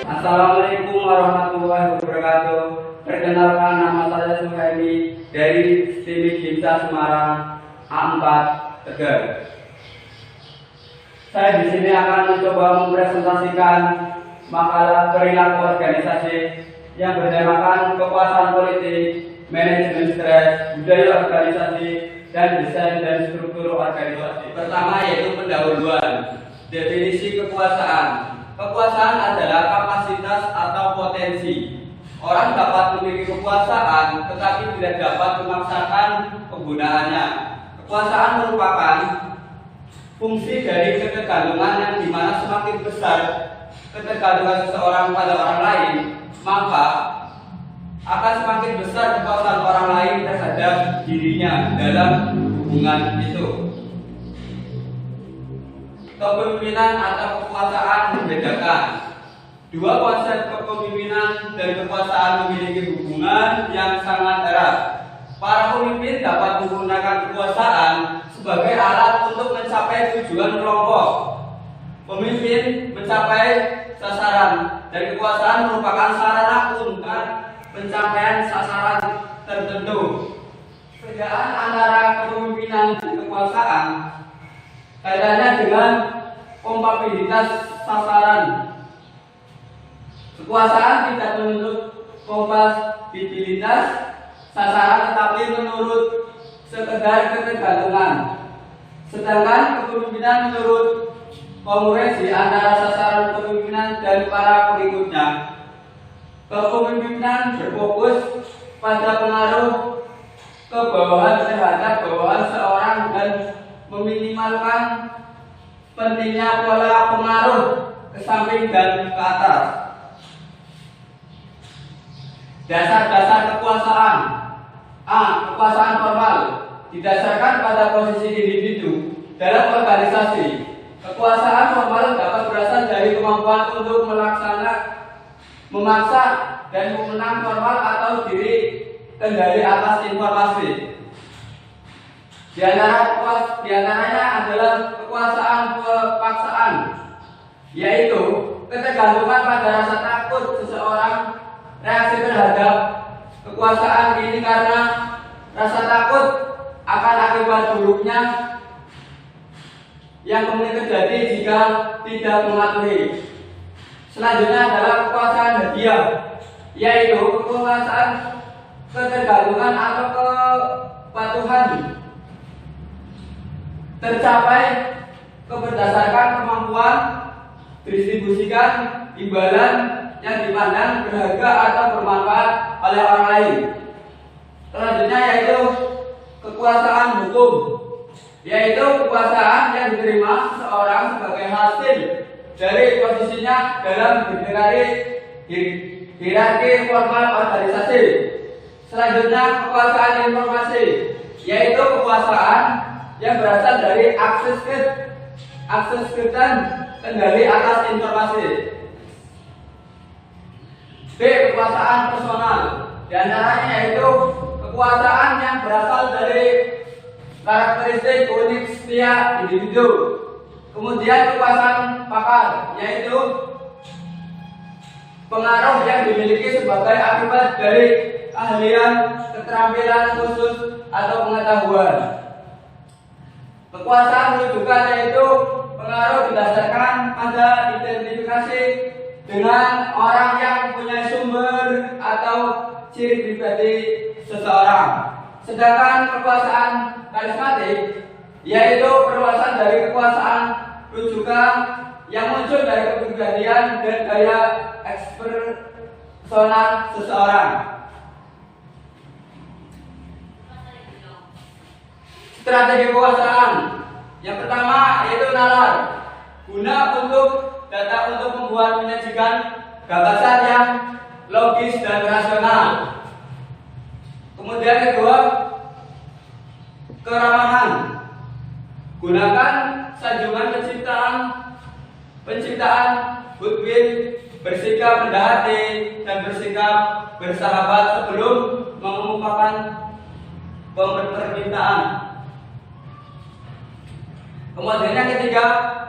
Assalamualaikum warahmatullahi wabarakatuh. Perkenalkan, nama saya Suhaimi dari Sini Gimsa Semarang A4 Tegal. Saya di sini akan mencoba mempresentasikan makalah perilaku organisasi yang bertemakan kekuasaan politik, manajemen stres, budaya organisasi, dan desain dan struktur organisasi. Pertama yaitu pendahuluan. Definisi kekuasaan. Kekuasaan adalah kapasitas atau potensi. Orang dapat memiliki kekuasaan, tetapi tidak dapat memaksakan penggunaannya. Kekuasaan merupakan fungsi dari ketergantungan yang dimana semakin besar ketergantungan seseorang pada orang lain, maka akan semakin besar kekuasaan orang lain terhadap dirinya dalam hubungan itu. Kepemimpinan atau kekuasaan membedakan. Dua konsep kepemimpinan dan kekuasaan memiliki hubungan yang sangat erat. Para pemimpin dapat menggunakan kekuasaan sebagai alat untuk mencapai tujuan kelompok. Pemimpin mencapai sasaran, dan kekuasaan merupakan sarana untuk pencapaian sasaran tertentu. Perbedaan antara kepemimpinan dan kekuasaan kaitannya dengan kompatibilitas sasaran. Kekuasaan tidak menuntut kompatibilitas sasaran, tetapi menurut sekedar ketergantungan. Sedangkan kepemimpinan menurut kongruensi antara sasaran kepemimpinan dan para pengikutnya. Kepemimpinan berfokus pada pengaruh kebawahan terhadap bawahan seorang dan meminimalkan pentingnya pola pengaruh ke samping dan ke atas. Dasar-dasar kekuasaan. A. Kekuasaan formal didasarkan pada posisi individu dalam organisasi. Kekuasaan formal dapat berasal dari kemampuan untuk memaksa dan memenang formal atau diri kendali atas informasi. Di antaranya adalah kekuasaan pepaksaan, yaitu ketergantungan pada rasa takut seseorang reaksi terhadap kekuasaan ini karena rasa takut akan akibat buruknya yang kemudian terjadi jika tidak mematuhi. Selanjutnya adalah kekuasaan hadiah, yaitu kekuasaan ketergantungan atau kepatuhan tercapai berdasarkan kemampuan distribusikan imbalan yang dipandang berharga atau bermanfaat oleh orang lain. Selanjutnya yaitu kekuasaan hukum, yaitu kekuasaan yang diterima seseorang sebagai hasil dari posisinya dalam hierarki formal organisasi. Selanjutnya kekuasaan informasi, yaitu kekuasaan yang berasal dari akses dan kendali atas informasi. B. Kekuasaan personal, di antaranya yaitu kekuasaan yang berasal dari karakteristik unik setiap individu. Kemudian kekuasaan pakar, yaitu pengaruh yang dimiliki sebagai akibat dari keahlian, keterampilan khusus atau pengetahuan. Kekuasaan rujukan, yaitu pengaruh didasarkan pada identifikasi dengan orang yang mempunyai sumber atau ciri pribadi seseorang. Sedangkan kekuasaan karismatik, yaitu perluasan dari kekuasaan rujukan yang muncul dari kepribadian dan gaya ekspersonal seseorang. Strategi kekuasaan. Yang pertama yaitu nalar, guna untuk membuat menyajikan gagasan yang logis dan rasional. Kemudian kedua, keramahan. Gunakan sanjungan penciptaan goodwill, bersikap rendah hati dan bersikap bersahabat sebelum mengemukakan permintaan. Kemudian yang ketiga,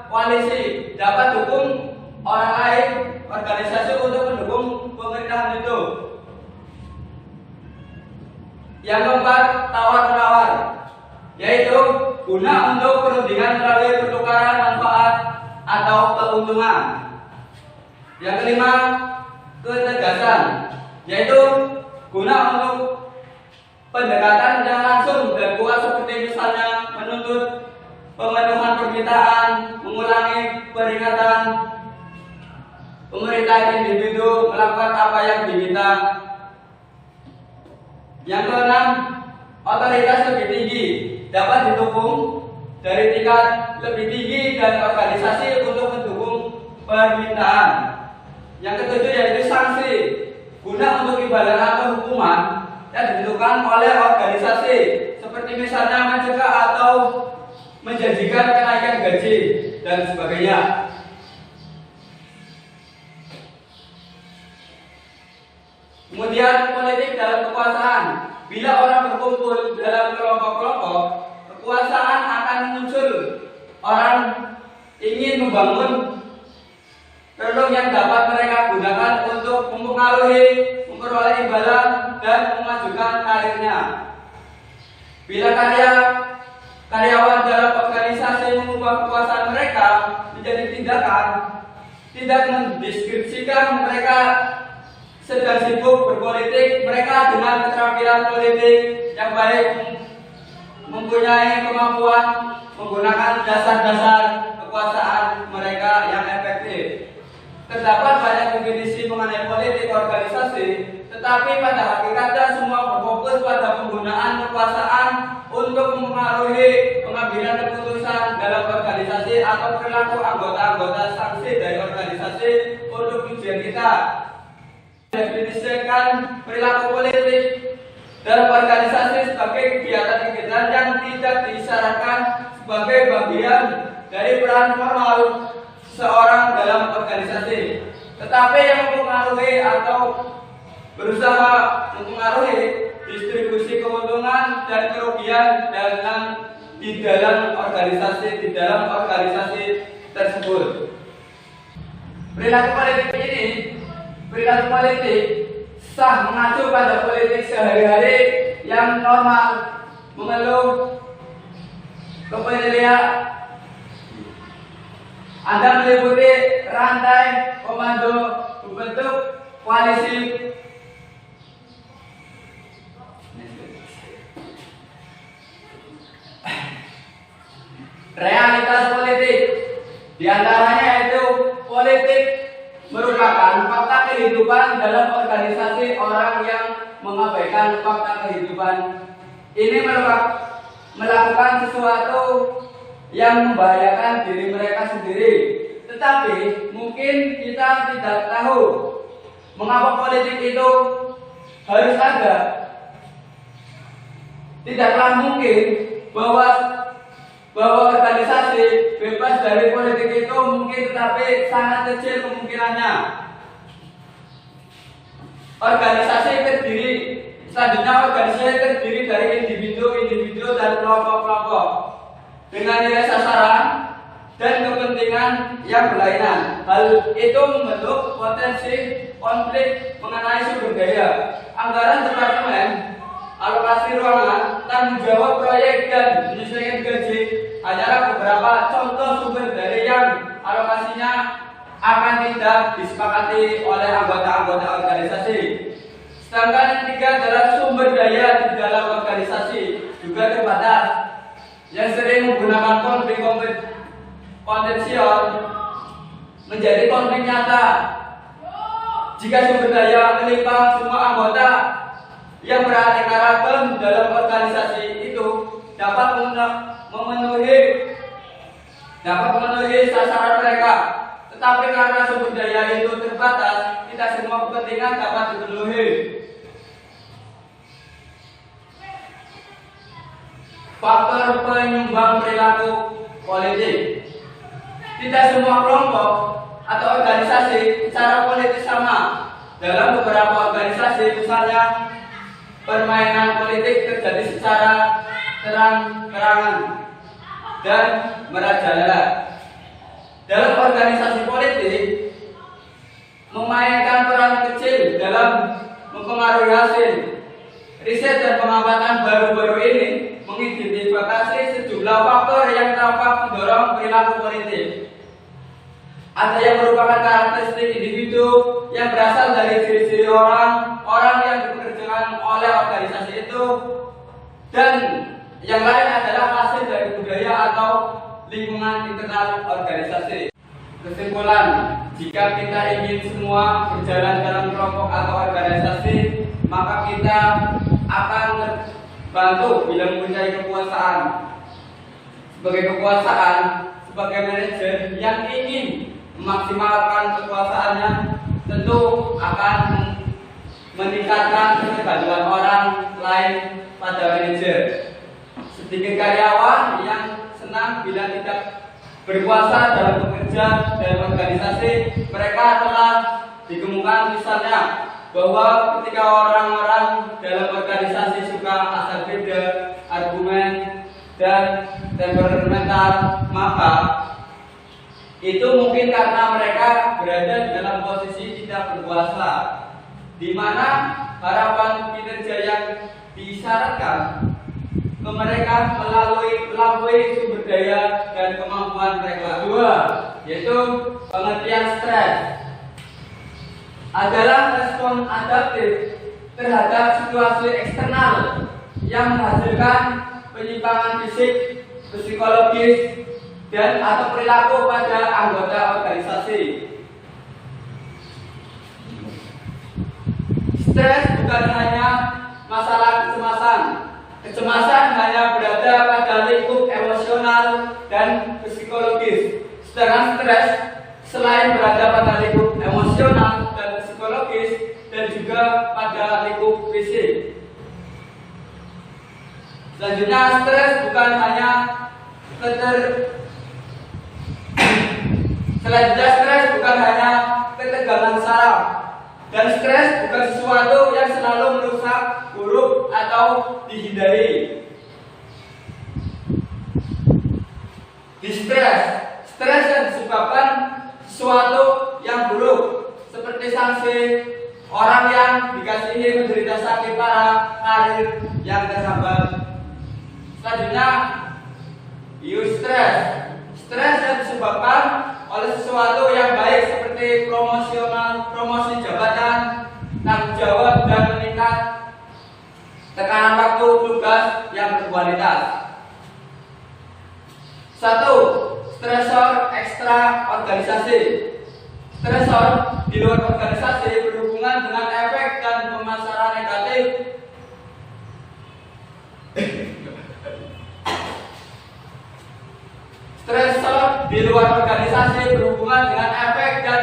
koalisi dapat dukung orang lain organisasi untuk mendukung pemerintahan itu. Yang keempat, tawar-menawar, yaitu guna untuk perundingan melalui pertukaran manfaat atau keuntungan. Yang kelima, ketegasan, yaitu guna untuk pendekatan yang langsung dan kuat seperti misalnya menuntut pemenuhan permintaan, mengulangi peringatan, pemerintah individu melakukan apa yang diminta. Yang keenam, otoritas lebih tinggi dapat didukung dari tingkat lebih tinggi dan organisasi untuk mendukung permintaan. Yang ketujuh yaitu sanksi, guna untuk imbalan atau hukuman yang ditentukan oleh organisasi, seperti misalnya mencegah atau menjanjikan kenaikan gaji dan sebagainya. Kemudian politik dalam kekuasaan. Bila orang berkumpul dalam kelompok-kelompok, kekuasaan akan muncul. Orang ingin membangun relung yang dapat mereka gunakan untuk mempengaruhi, memperoleh imbalan, dan memajukan karirnya. Bila karyawan dalam organisasi mengubah kekuasaan mereka menjadi tindakan, tidak mendeskripsikan mereka sedang sibuk berpolitik, mereka dengan keterampilan politik yang baik mempunyai kemampuan menggunakan dasar-dasar kekuasaan mereka yang efektif. Terdapat banyak definisi mengenai politik organisasi, tetapi pada hakikatnya semua berfokus pada penggunaan kekuasaan untuk mempengaruhi pengambilan keputusan dalam organisasi atau perilaku anggota-anggota sanksi dari organisasi untuk tujuan kita. Definisikan perilaku politik dalam organisasi sebagai kegiatan-kegiatan yang tidak disyaratkan sebagai bagian dari peran formal seorang dalam organisasi, tetapi yang mempengaruhi atau berusaha mempengaruhi distribusi keuntungan dan kerugian di dalam organisasi tersebut. Perilaku politik sah mengacu pada politik sehari-hari yang normal, mengeluh kepemilikan. Anda meliputi rantai komando berbentuk koalisi. Realitas politik diantaranya yaitu politik merupakan fakta kehidupan dalam organisasi orang yang mengabaikan fakta kehidupan. Ini melakukan sesuatu yang membahayakan diri mereka sendiri. Tetapi mungkin kita tidak tahu mengapa politik itu harus ada. Tidaklah mungkin bahwa organisasi bebas dari politik itu mungkin, tetapi sangat kecil kemungkinannya. Selanjutnya organisasi terdiri dari individu dan kelompok-kelompok dengan nilai sasaran dan kepentingan yang berlainan. Hal itu membentuk potensi konflik mengenai sumber daya, anggaran departemen, alokasi ruangan, tanggung jawab proyek, dan penyesuaian gaji hanyalah beberapa contoh sumber daya yang alokasinya akan tidak disepakati oleh anggota-anggota organisasi. Sedangkan yang ketiga adalah sumber daya di dalam organisasi juga terbatas, yang sering menggunakan konflik potensial menjadi konflik nyata. Jika sumber daya melimpah, semua anggota yang beraneka ragam dalam organisasi itu dapat memenuhi sasaran mereka. Tetapi karena sumber daya itu terbatas, tidak semua kepentingan dapat dipenuhi. Faktor penyumbang perilaku politik. Tidak semua kelompok atau organisasi secara politik sama. Dalam beberapa organisasi, misalnya permainan politik terjadi secara terang-terangan dan merajalela. Dalam organisasi politik, memainkan peran kecil dalam mempengaruhi hasil. Riset dan pengamatan baru-baru ini mengidentifikasi sejumlah faktor yang tampak mendorong perilaku politik. Ada yang merupakan karakteristik individu yang berasal dari ciri-ciri orang yang dipekerjakan oleh organisasi itu, dan yang lain adalah hasil dari budaya atau lingkungan internal organisasi. Kesimpulan, jika kita ingin semua berjalan dalam kelompok atau organisasi, maka kita akan terbantu bila mempunyai kekuasaan. Sebagai manajer yang ingin memaksimalkan kekuasaannya, tentu akan meningkatkan ketergantungan orang lain pada manajer. Sedikit karyawan yang senang bila tidak berkuasa dalam bekerja dalam organisasi, mereka telah ditemukan misalnya bahwa ketika orang-orang dalam organisasi suka asal beda argumen dan temperamental, maka itu mungkin karena mereka berada dalam posisi tidak berkuasa, di mana harapan kinerja yang disyaratkan ke mereka melalui sumber daya dan kemampuan mereka. Kedua, yaitu pengertian stres adalah respon adaptif terhadap situasi eksternal yang menghasilkan penyimpangan fisik, psikologis, dan atau perilaku pada anggota organisasi. Stres bukan hanya masalah kecemasan. Kecemasan hanya berada pada lingkup emosional dan psikologis. Sedangkan stres selain berada pada lingkup emosional dan psikologis, dan juga pada lingkup fisik. Selanjutnya, stres bukan hanya ketegangan saraf, dan stres bukan sesuatu yang selalu merusak, buruk, atau dihindari. Stres yang disebabkan sesuatu yang buruk, seperti sanksi, orang yang dikasihi menderita sakit parah, karir yang terhambat. Selanjutnya, eustress. Stres yang disebabkan oleh sesuatu yang baik seperti promosi jabatan, tanggung jawab, dan meningkat tekanan waktu tugas yang berkualitas. 1. Stresor ekstra organisasi. Stresor di luar organisasi berhubungan dengan efek dan pemasaran negatif Stresor di luar organisasi berhubungan dengan efek dan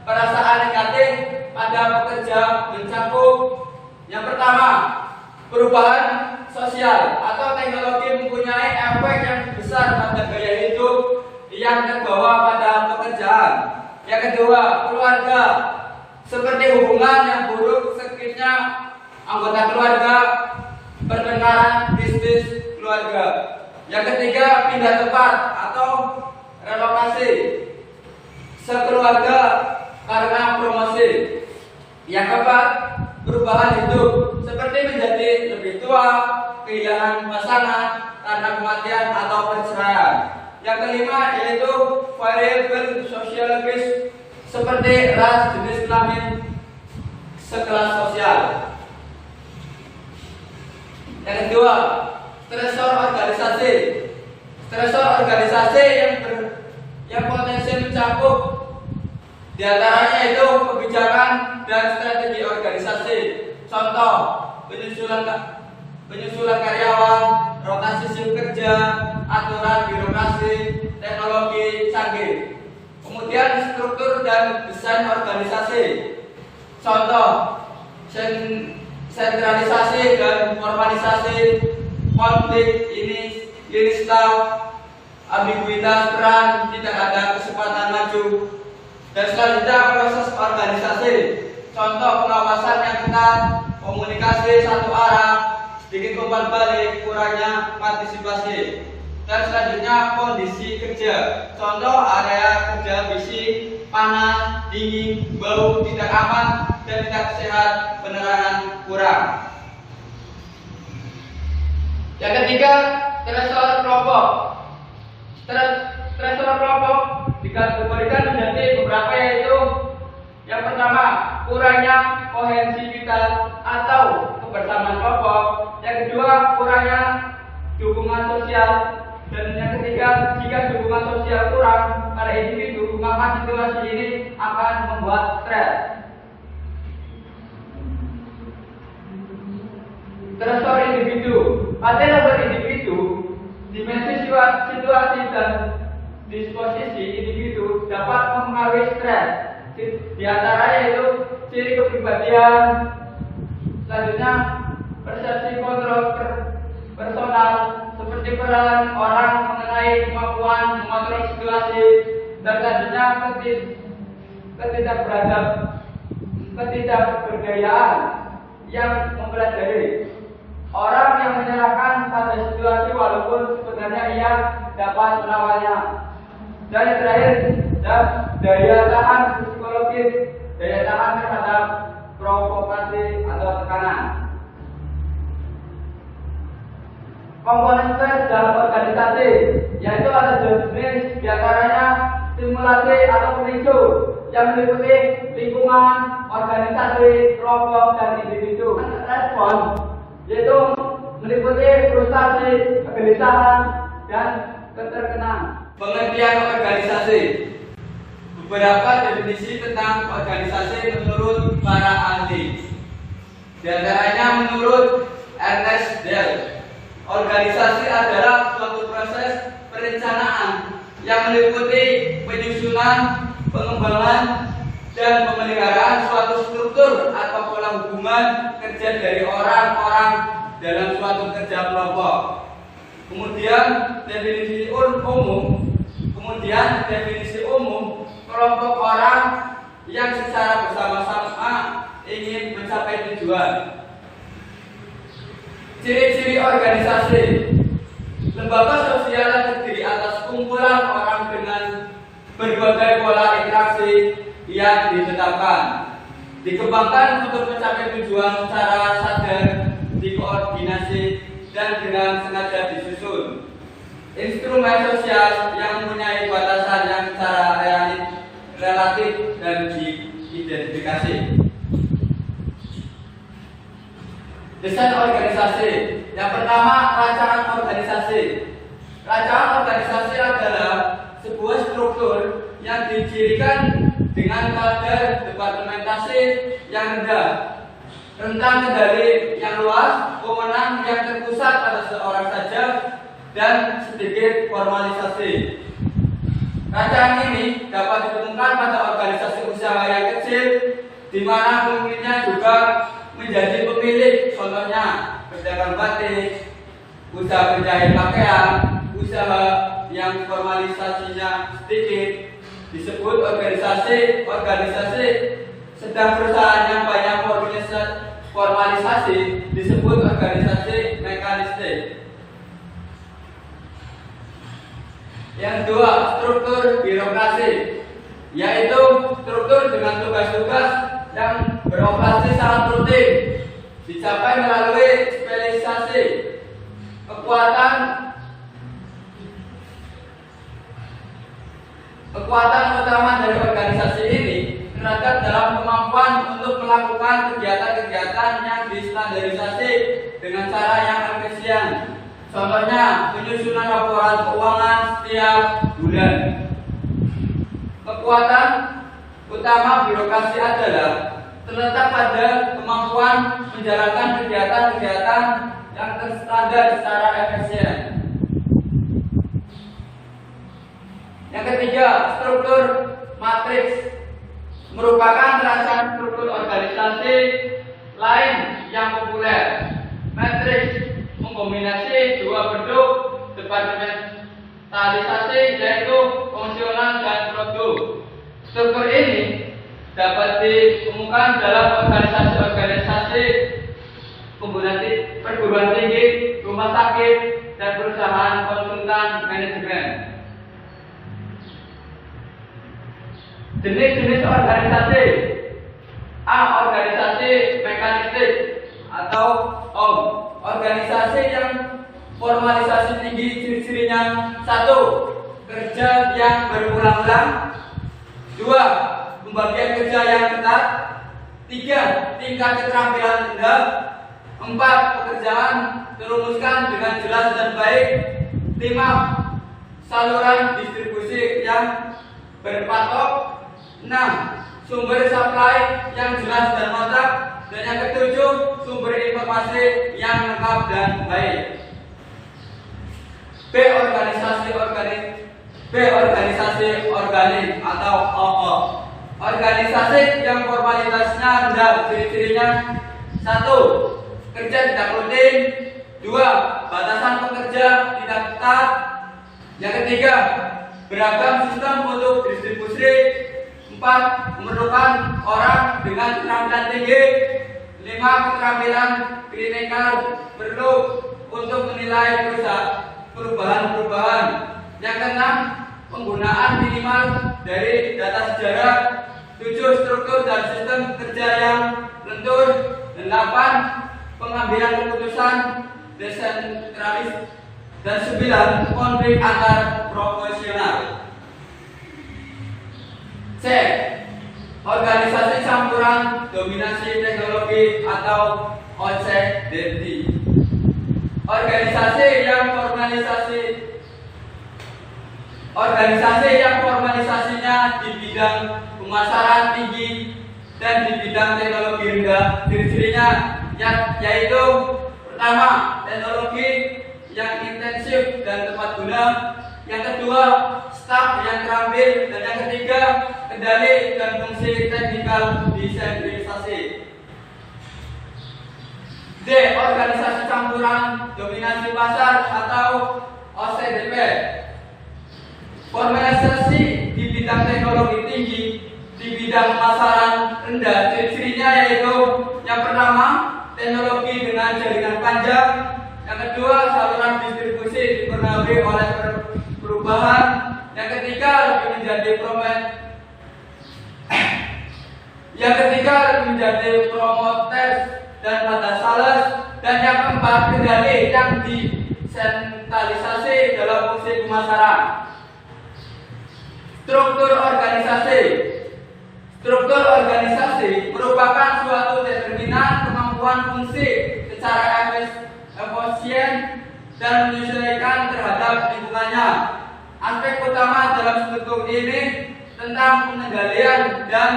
perasaan negatif pada pekerja mencakup: yang pertama, perubahan sosial atau teknologi mempunyai efek yang besar pada gaya hidup yang terbawa pada pekerjaan. Yang kedua, keluarga, seperti hubungan yang buruk, sakitnya anggota keluarga, pertengkaran bisnis keluarga. Yang ketiga, pindah tempat atau relokasi sekeluarga karena promosi. Yang keempat, perubahan hidup, seperti menjadi lebih tua, kehilangan pasangan karena kematian atau perceraian. Yang kelima, yaitu variabel sosiologis, seperti ras, jenis kelamin, sekelas sosial. Yang kedua, stresor organisasi. Stresor organisasi yang potensi mencakup diantaranya itu kebijakan dan strategi organisasi. Contoh, penyusulan karyawan, rotasi shift kerja, aturan birokrasi, teknologi canggih. Kemudian struktur dan desain organisasi. Contoh, sentralisasi dan formalisasi, konflik ini staf, ambiguitas peran, tidak ada kesempatan maju. Dan selanjutnya, proses organisasi. Contoh, pengawasan yang ketat, komunikasi satu arah, sedikit umpan balik, kurangnya partisipasi. Dan selanjutnya kondisi kerja. Contoh area kerja fisik, panas, dingin, bau, tidak aman, dan tidak sehat, penerangan kurang. Yang ketiga, stresor kelompok. Stresor kelompok dikategorikan menjadi beberapa, yaitu yang pertama, kurangnya kohensivitas atau kebersamaan kelompok. Yang kedua, kurangnya dukungan sosial. Dan yang ketiga, jika dukungan sosial kurang pada individu, maka situasi ini akan membuat stres. Stresor individu. Pada level individu, dimensi situasi dan disposisi individu dapat mempengaruhi stres. Di antaranya yaitu ciri kepribadian, selanjutnya persepsi kontrol personal, seperti peran orang mengenai kemampuan mengontrol situasi, dan selanjutnya ketidakberdayaan yang mempelajari. Orang yang menyerahkan pada situasi walaupun sebenarnya ia dapat melawannya. Dan yang terakhir, daya tahan psikologis, daya tahan terhadap provokasi atau tekanan. Komponen stres dalam organisasi, yaitu ada dua jenis, diantaranya stimulasi atau pemicu yang meliputi lingkungan, organisasi, kelompok, dan individu. Respon yaitu meliputi frustasi, kegelisahan, dan keterkenaan. Pengertian organisasi. Beberapa definisi tentang organisasi menurut para ahli. Di antaranya menurut Ernest Dell, organisasi adalah suatu proses perencanaan yang meliputi penyusunan, pengembangan, dan pemeliharaan suatu struktur atau pola hubungan kerja dari orang-orang dalam suatu kerja kelompok. Kemudian definisi umum, kelompok orang yang secara bersama-sama ingin mencapai tujuan. Ciri-ciri organisasi. Lembaga sosial yang terdiri atas kumpulan orang dengan berbagai pola interaksi yang ditetapkan, dikembangkan untuk mencapai tujuan secara sadar, dikoordinasi, dan dengan sengaja disusun. Instrumen sosial yang mempunyai batasan yang secara relatif dan diidentifikasi. Desain organisasi. Yang pertama, rancangan organisasi. Rancangan organisasi adalah sebuah struktur yang dicirikan dengan kadar departementasi yang rendah, rentang kendali yang luas, wewenang yang terpusat pada seorang saja, dan sedikit formalisasi. Rancangan ini dapat ditemukan pada organisasi usaha yang kecil, di mana pemimpinnya juga menjadi pemilik, contohnya pedagang batik, usaha penjahit pakaian, usaha yang formalisasinya sedikit disebut organisasi. Sedang perusahaan yang banyak formalisasi disebut organisasi mekanistik. Yang kedua, struktur birokrasi, yaitu struktur dengan tugas-tugas yang beroperasi secara rutin, dicapai melalui spesialisasi. Kekuatan utama dari organisasi ini terdapat dalam kemampuan untuk melakukan kegiatan-kegiatan yang distandarisasi dengan cara yang efisien. Contohnya, penyusunan laporan keuangan setiap bulan. Kekuatan utama birokrasi adalah terletak pada kemampuan menjalankan kegiatan-kegiatan yang terstandar secara efisien. Yang ketiga, struktur matriks merupakan rancangan struktur organisasi lain yang populer. Matriks mengkombinasi dua bentuk departementalisasi, yaitu fungsional dan produk. Struktur ini dapat ditemukan dalam organisasi-organisasi perguruan tinggi, rumah sakit, dan perusahaan konsultan manajemen. Jenis-jenis organisasi. A. Organisasi mekanistik atau OM. Organisasi yang formalisasi tinggi, ciri-cirinya: 1. Kerja yang berulang-ulang. 2. Pembagian kerja yang ketat. 3. Tingkat keterampilan rendah. 4. Pekerjaan terumuskan dengan jelas dan baik. 5. Saluran distribusi yang berpatok. 6. Sumber supply yang jelas dan mantap. Dan yang ketujuh, sumber informasi yang lengkap dan baik. B. Organisasi organik atau OO. Organisasi yang formalitasnya rendah, ciri-cirinya: 1. Kerja tidak rutin. 2. Batasan pekerja tidak ketat. Yang ketiga, beragam sistem untuk distribusi. 4. Memerlukan orang dengan keterampilan tinggi. 5. Keterampilan klinikal perlu untuk menilai perubahan-perubahan. Yang keenam, penggunaan minimal dari data sejarah. 7. Struktur dan sistem kerja yang lentur. 8. Pengambilan keputusan desentralis. Dan 9. Konflik antar profesional. C. Organisasi campuran dominasi teknologi atau OCDT. Organisasi yang formalisasinya di bidang pemasaran tinggi dan di bidang teknologi rendah. Ciri-cirinya yaitu: pertama, teknologi yang intensif dan tepat guna. Yang kedua, staf yang terampil. Dan yang ketiga, kendali dan fungsi teknikal desentralisasi. D. Organisasi campuran dominasi pasar atau OCDP. Formalisasi di bidang teknologi tinggi, di bidang pemasaran rendah. Ciri-cirinya yaitu: yang pertama, teknologi dengan jaringan panjang. Yang kedua, saluran distribusi dipengaruhi oleh perubahan. Yang ketiga, lebih menjadi promoters dan data sales. Dan yang keempat, kendali yang disentralisasi dalam fungsi pemasaran. Struktur organisasi merupakan suatu determinan kemampuan fungsi secara efisien dan menyesuaikan terhadap lingkungannya. Aspek utama dalam struktur ini tentang pengendalian dan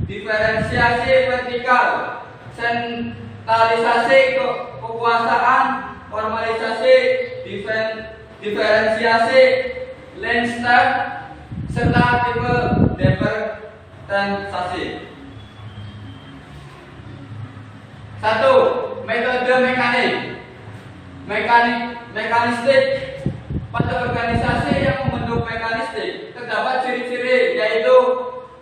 diferensiasi vertikal, sentralisasi kekuasaan, formalisasi, diferensiasi, landscape, serta tipe diferensiasi. 1. Metode mekanistik. Pada organisasi yang membentuk mekanistik terdapat ciri-ciri, yaitu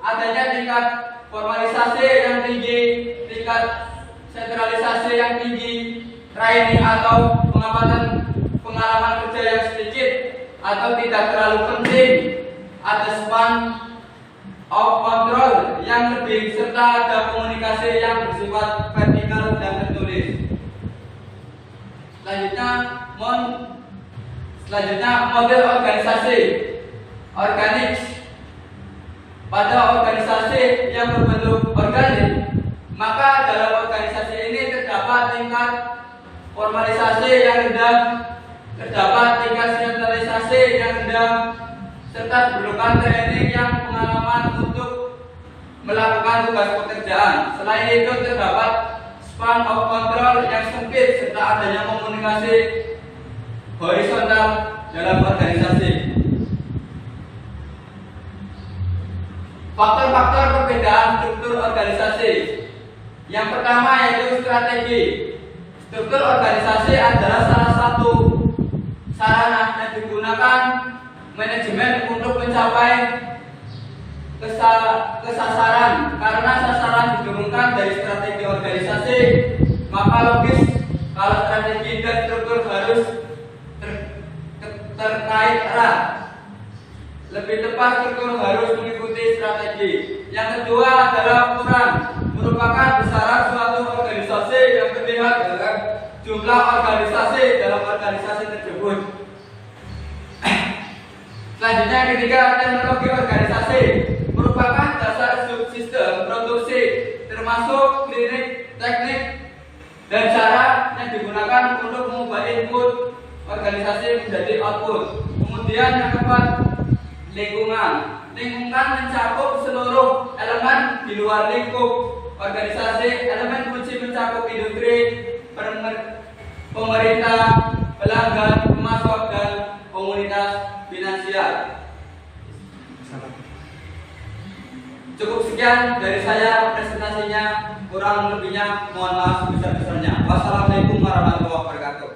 adanya tingkat formalisasi yang tinggi, tingkat sentralisasi yang tinggi, training atau pengalaman kerja yang sedikit atau tidak terlalu penting, ada span of control yang lebih, serta ada komunikasi yang bersifat vertikal dan tertulis. Selanjutnya, model organisasi organik. Pada organisasi yang berbentuk organik, maka dalam organisasi ini terdapat tingkat formalisasi yang rendah, terdapat tingkat sentralisasi yang rendah, serta diperlukan training yang pengalaman untuk melakukan tugas pekerjaan. Selain itu, terdapat span of control yang sempit, serta adanya komunikasi horizontal dalam organisasi. Faktor-faktor perbedaan struktur organisasi. Yang pertama yaitu strategi. Struktur organisasi adalah salah satu sarana yang digunakan manajemen untuk mencapai kesasaran. Karena sasaran didengungkan dari strategi organisasi, maka logis kalau strategi dan struktur harus tarik erat. Lebih tepat struktur harus mengikuti strategi. Yang kedua adalah ukuran, merupakan besaran suatu organisasi yang terlihat dengan jumlah organisasi dalam organisasi tersebut. Selanjutnya yang ketiga, teknologi organisasi merupakan dasar subsistem produksi, termasuk klinik, teknik, dan cara yang digunakan untuk mengubah input organisasi menjadi output. Kemudian yang keempat, lingkungan. Lingkungan mencakup seluruh elemen di luar lingkup organisasi. Elemen kunci mencakup industri, pemerintah, pelanggan, pemasok, dan komunitas finansial. Cukup sekian dari saya presentasinya, kurang lebihnya mohon maaf sebesar-besarnya. Wassalamualaikum warahmatullahi wabarakatuh.